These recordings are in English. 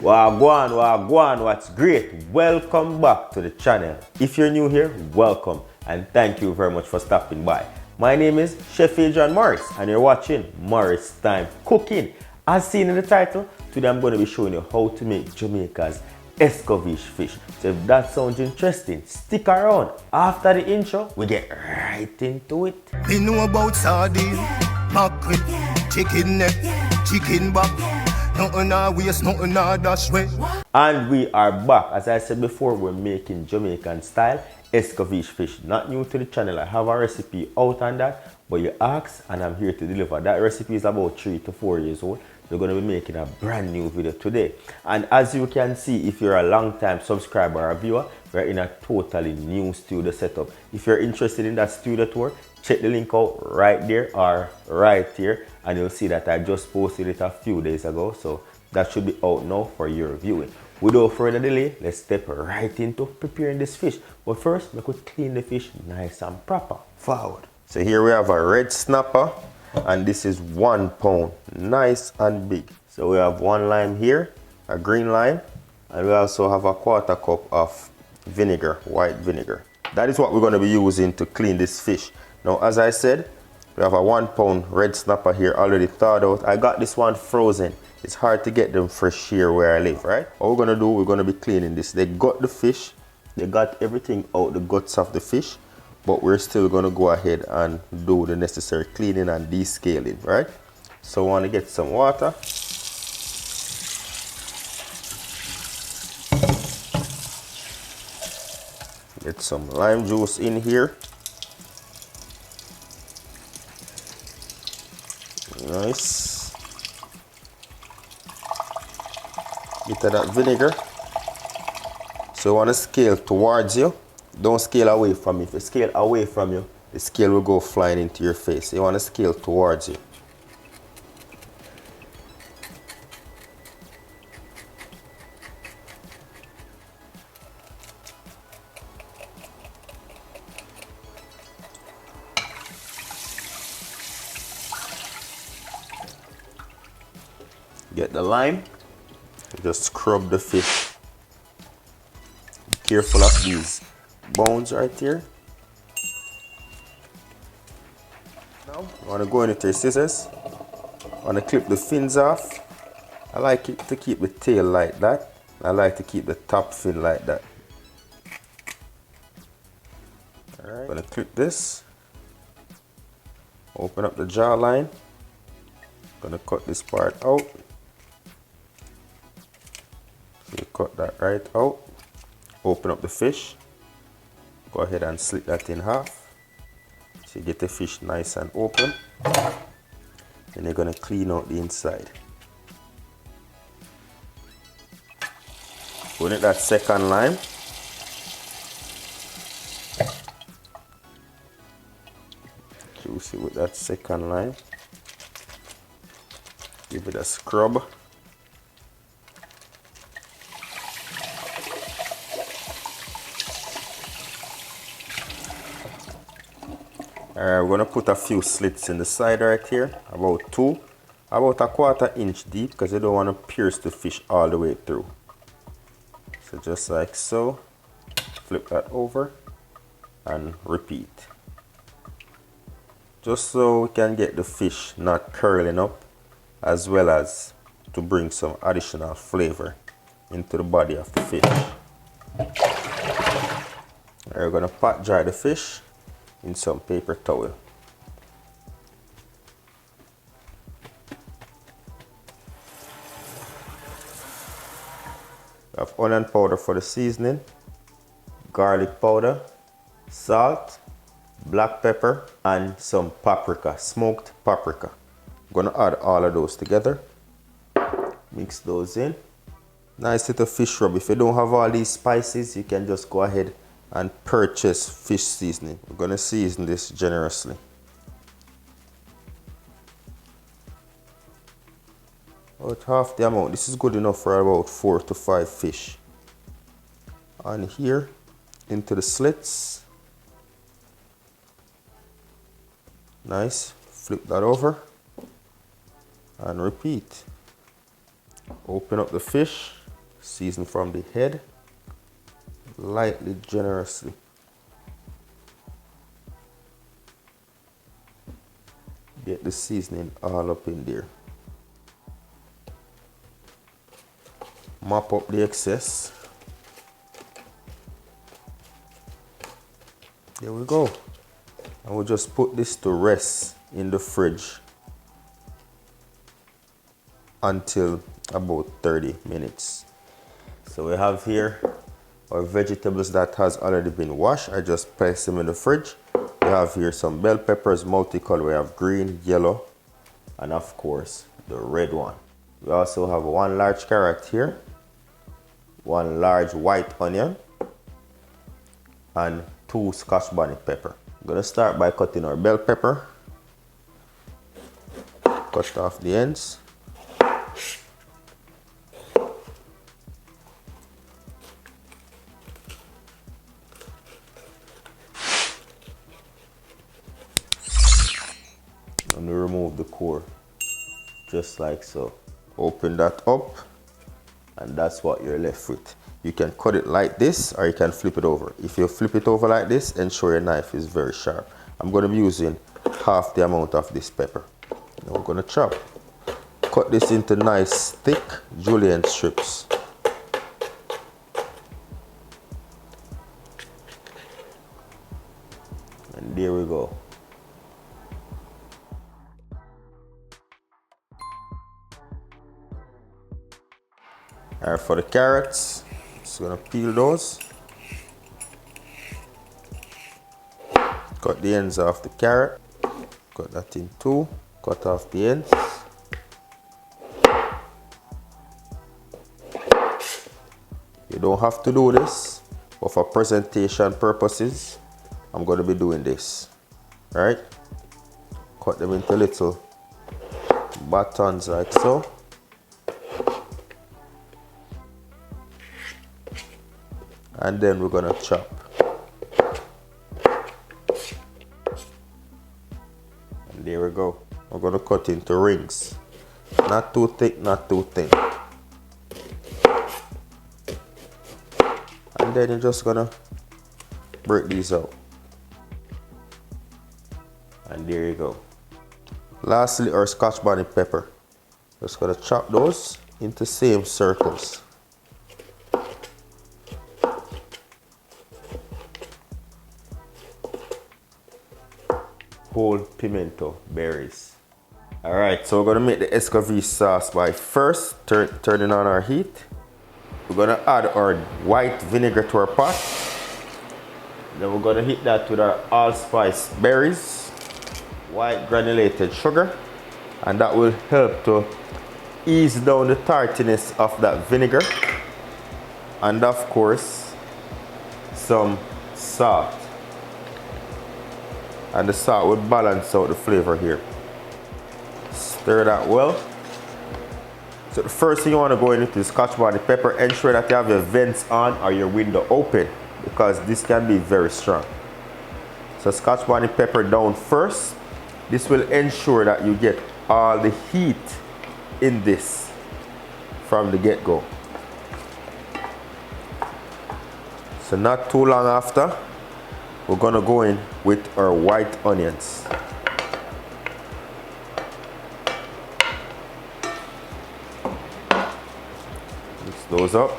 Wagwan, what's great? Welcome back to the channel. If you're new here, welcome and thank you very much for stopping by. My name is Chef Adrian Morris and you're watching Morris Time Cooking. As seen in the title, today I'm going to be showing you how to make Jamaica's Escoveitch fish. So if that sounds interesting, stick around. After the intro, we get right into it. We know about sardine, mackerel, chicken neck, chicken back. Nothing I waste, nothing I dash way. And we are back. As I said before, we're making Jamaican style Escoveitch fish. Not new to the channel. I have a recipe out on that, but you asked and I'm here to deliver. That recipe is about 3 to 4 years old. We're going to be making a brand new video today. And as you can see, if you're a long time subscriber or viewer, we're in a totally new studio setup. If you're interested in that studio tour, check the link out right there or right here, and you'll see that I just posted it a few days ago, so that should be out now for your viewing. Without further delay, let's step right into preparing this fish. But first, we could clean the fish nice and proper. Forward. So here we have a red snapper, and this is 1 pound, nice and big. So we have 1 lime here, a green lime, and we also have a 1/4 cup of vinegar, white vinegar. That is what we're going to be using to clean this fish. Now, as I said, we have a 1 pound red snapper here already thawed out. I got this one frozen. It's hard to get them fresh here where I live, right? What we're going to do, we're going to be cleaning this. They got the fish. They got everything out, the guts of the fish. But we're still going to go ahead and do the necessary cleaning and descaling, right? So I want to get some water. Get some lime juice in here. Nice. Bit of that vinegar. So you want to scale towards you. Don't scale away from you. If you scale away from you, the scale will go flying into your face. You want to scale towards you. Get the lime. Just scrub the fish. Be careful of these bones right here. Now, I want to go in with your scissors. I want to clip the fins off. I like it to keep the tail like that. I like to keep the top fin like that. Alright, I'm going to clip this. Open up the jawline. I'm going to cut this part out. So you cut that right out. Open up the fish. Go ahead and slit that in half. So you get the fish nice and open. Then you're going to clean out the inside. Go in that second lime. Juicy with that second lime. Give it a scrub. Alright, we're going to put a few slits in the side right here, about 2, about a 1/4 inch deep, because you don't want to pierce the fish all the way through. So just like so, flip that over and repeat. Just so we can get the fish not curling up, as well as to bring some additional flavor into the body of the fish. Alright, we're going to pot dry the fish in some paper towel. We have onion powder for the seasoning, garlic powder, salt, black pepper, and some paprika, smoked paprika. I'm gonna add all of those together. Mix those in. Nice little fish rub. If you don't have all these spices, you can just go ahead and purchase fish seasoning. We're going to season this generously. About half the amount. This is good enough for about 4 to 5 fish. And here, into the slits. Nice. Flip that over. And repeat. Open up the fish. Season from the head, lightly, generously. Get the seasoning all up in there. Mop up the excess. There we go. And we'll just put this to rest in the fridge until about 30 minutes. So we have here our vegetables that has already been washed. I just placed them in the fridge. We have here some bell peppers, multicolor. We have green, yellow, and of course the red one. We also have one large carrot here, one large white onion, and 2 Scotch bonnet pepper. I'm gonna start by cutting our bell pepper. Cut off the ends. And we remove the core, just like so. Open that up, and that's what you're left with. You can cut it like this, or you can flip it over. If you flip it over like this, ensure your knife is very sharp. I'm going to be using half the amount of this pepper. Now we're going to chop. Cut this into nice thick julienne strips. And there we go. Alright, for the carrots, just gonna peel those. Cut the ends off the carrot. Cut that in two. Cut off the ends. You don't have to do this, but for presentation purposes, I'm gonna be doing this. Alright? Cut them into little batons like so. And then we're gonna chop. And there we go. We're gonna cut into rings. Not too thick, not too thin. And then you're just gonna break these out. And there you go. Lastly, our Scotch bonnet pepper. Just gonna chop those into same circles. Whole pimento berries. Alright, so we're gonna make the escovitch sauce by first turning on our heat. We're gonna add our white vinegar to our pot. Then we're gonna hit that with our allspice berries, white granulated sugar, and that will help to ease down the tartiness of that vinegar. And of course, some salt. And the salt will balance out the flavor here. Stir that well. So the first thing you want to go in with is Scotch bonnet pepper. Ensure that you have your vents on or your window open, because this can be very strong. So Scotch bonnet pepper down first. This will ensure that you get all the heat in this from the get-go. So not too long after, we're gonna go in with our white onions. Mix those up.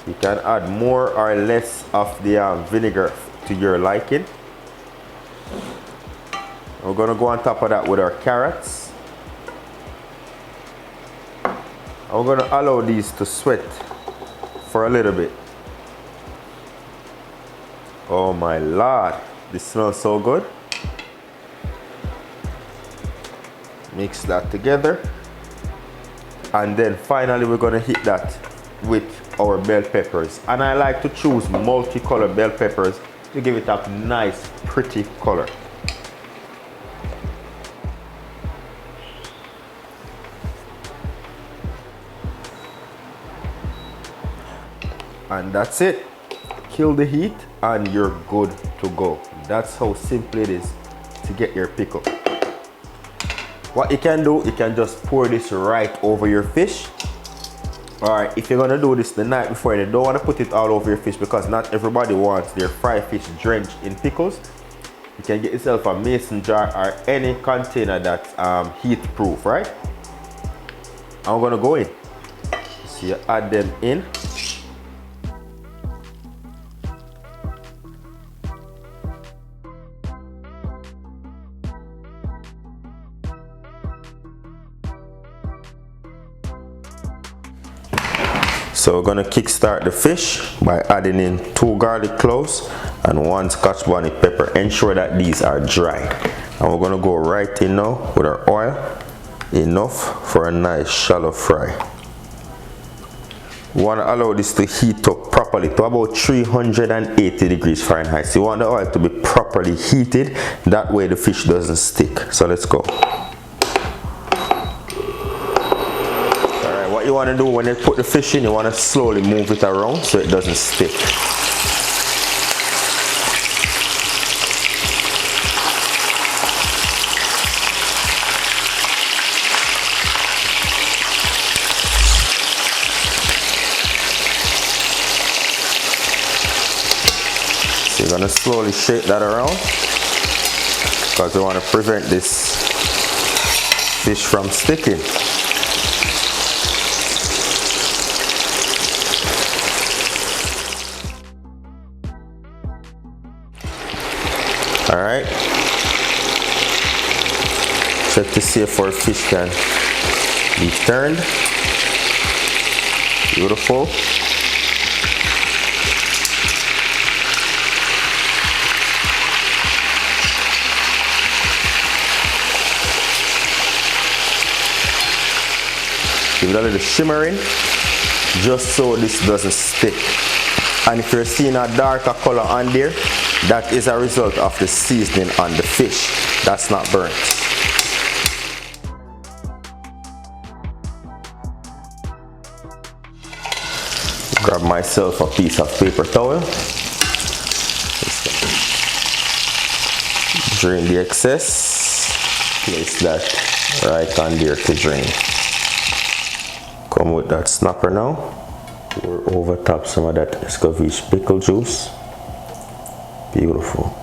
You can add more or less of the vinegar to your liking. We're gonna go on top of that with our carrots. And we're gonna allow these to sweat for a little bit. Oh my Lord, this smells so good. Mix that together. And then finally we're gonna hit that with our bell peppers. And I like to choose multicolored bell peppers to give it a nice, pretty color. And that's it. Kill the heat and you're good to go. That's how simple it is to get your pickle. What you can do, you can just pour this right over your fish. Alright, if you're gonna do this the night before, you don't want to put it all over your fish because not everybody wants their fried fish drenched in pickles. You can get yourself a mason jar or any container that's heat proof, right? I'm gonna go in. So you add them in. So we're gonna kickstart the fish by adding in 2 garlic cloves and 1 scotch bonnet pepper. Ensure that these are dry. And we're gonna go right in now with our oil. Enough for a nice shallow fry. We want to allow this to heat up properly to about 380 degrees Fahrenheit. So you want the oil to be properly heated, that way the fish doesn't stick. So let's go. Alright, what you want to do when you put the fish in, you want to slowly move it around so it doesn't stick. So you're gonna slowly shake that around because we want to prevent this fish from sticking. All right. Check to see if our fish can be turned. Beautiful. Give it a little shimmering just so this doesn't stick. And if you're seeing a darker color on there, that is a result of the seasoning on the fish. That's not burnt. Grab myself a piece of paper towel. Drain the excess. Place that right on there to drain. Come with that snapper now. Pour over top some of that Escoveitch pickle juice. Beautiful.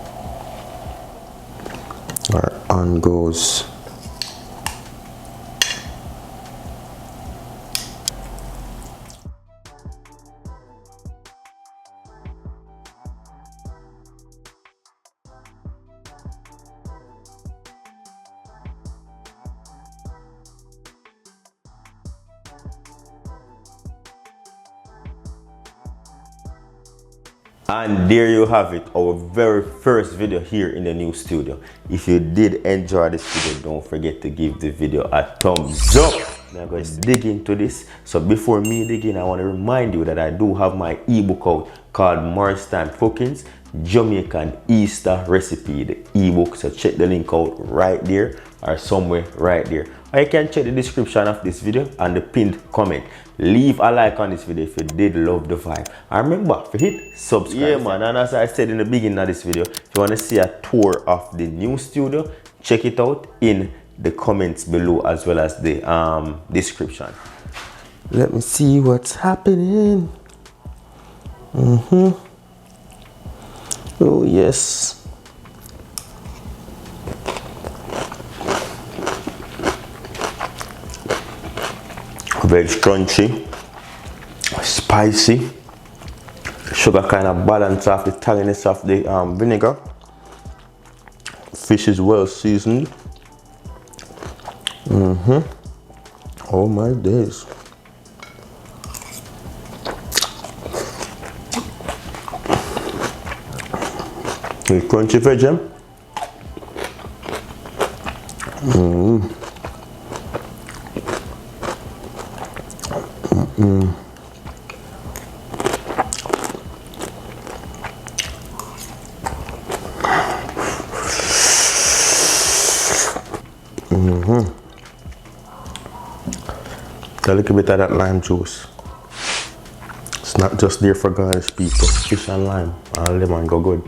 On goes And there you have it, our very first video here in the new studio. If you did enjoy this video, don't forget to give the video a thumbs up. Now guys, dig into this. So before me dig in, I want to remind you that I do have my ebook out called Maritime Cookings Jamaican Easter Recipe, the ebook. So check the link out right there or somewhere right there. Or you can check the description of this video and the pinned comment. Leave a like on this video if you did love the vibe. And remember to hit subscribe. Yeah man, and as I said in the beginning of this video, if you want to see a tour of the new studio, check it out in the comments below as well as the description. Let me see what's happening. Oh yes. Very crunchy, spicy. Sugar kind of balance off the tanginess of the vinegar. Fish is well seasoned. Oh my days. The crunchy veggie. A little bit of that lime juice. It's not just there for garnish, people. Fish and lime and lemon go good.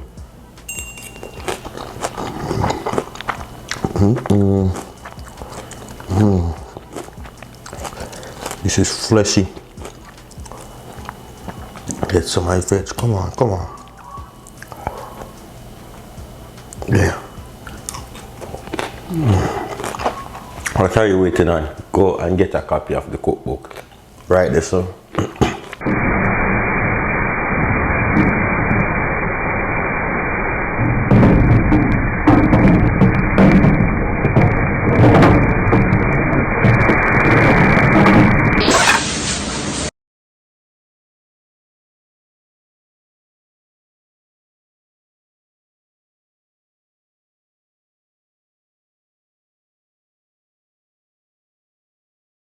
This is fleshy. Get some of my veg. Come on, come on. Yeah. What are you waiting on? Go and get a copy of the cookbook. Right there, so.